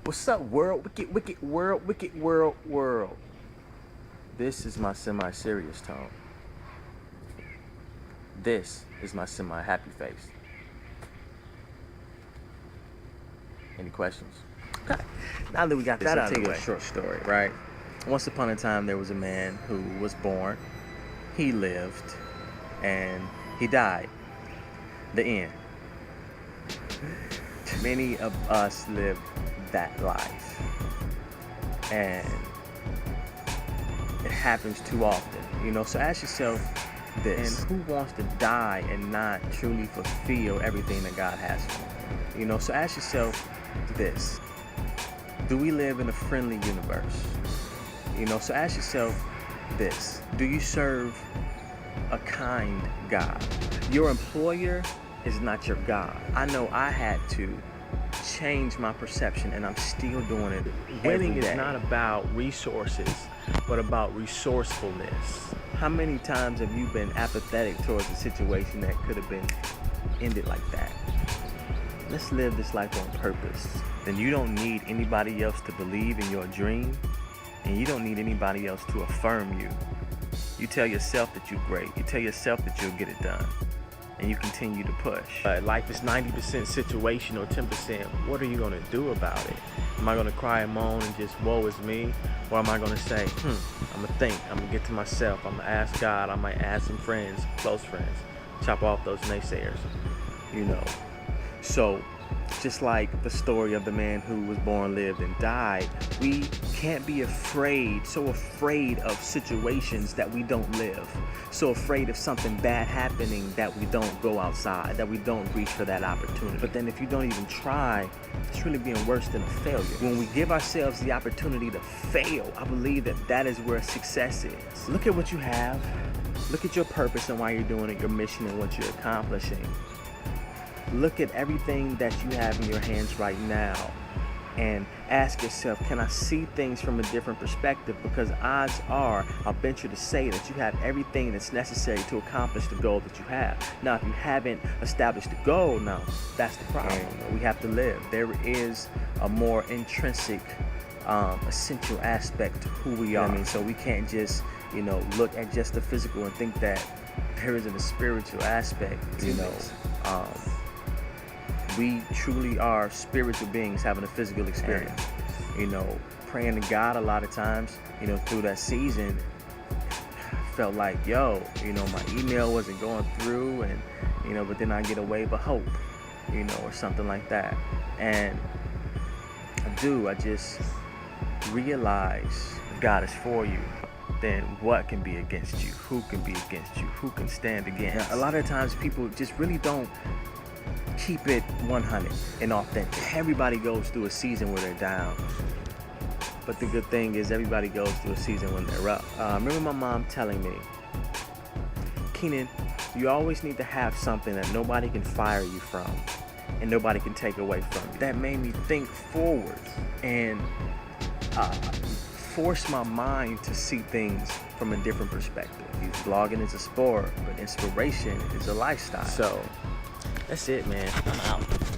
What's up, world? Wicked, wicked world, wicked world. This is my semi-serious tone. This is my semi-happy face. Any questions? Okay. Now that we got that out of the way. A short story, right? Once upon a time, there was a man who was born. He lived, and he died. The end. Many of us live that life, and it happens too often, so ask yourself this: and who wants to die and not truly fulfill everything that God has for them? So ask yourself this: do we live in a friendly universe? So ask yourself this: do you serve a kind God? Your employer is not your God. I know I had to change my perception, and I'm still doing it. Winning is not about resources, but about resourcefulness. How many times have you been apathetic towards a situation that could have been ended like that? Let's live this life on purpose. Then you don't need anybody else to believe in your dream, and you don't need anybody else to affirm you. You tell yourself that you're great. You tell yourself that you'll get it done, and you continue to push. Life is 90% situational, 10%. What are you gonna do about it? Am I gonna cry and moan and just woe is me? Or am I gonna say, I'm gonna think, I'm gonna get to myself, I'm gonna ask God, I might ask some friends, close friends, chop off those naysayers, So, just like the story of the man who was born, lived, and died, we can't be so afraid of situations that we don't live, so afraid of something bad happening that we don't go outside, that we don't reach for that opportunity. But then if you don't even try, it's really being worse than a failure. When we give ourselves the opportunity to fail, I believe that is where success is. Look at what you have. Look at your purpose and why you're doing it, your mission and what you're accomplishing. Look at everything that you have in your hands right now and ask yourself, can I see things from a different perspective? Because odds are, I'll venture to say that you have everything that's necessary to accomplish the goal that you have. Now, if you haven't established the goal, now that's the problem. We have to live. There is a more intrinsic, essential aspect to who we are. So we can't just, look at just the physical and think that there isn't a spiritual aspect, We truly are spiritual beings having a physical experience. Praying to God a lot of times, through that season, felt like, my email wasn't going through, and, but then I get a wave of hope, or something like that. And I just realize God is for you. Then what can be against you? Who can be against you? Who can stand against? Now, a lot of times people just really don't keep it 100 and authentic. Everybody goes through a season where they're down, but the good thing is everybody goes through a season when they're up. I remember my mom telling me, Keenan, you always need to have something that nobody can fire you from and nobody can take away from you. That made me think forward and force my mind to see things from a different perspective. Blogging is a sport, but inspiration is a lifestyle. So that's it, man. I'm out.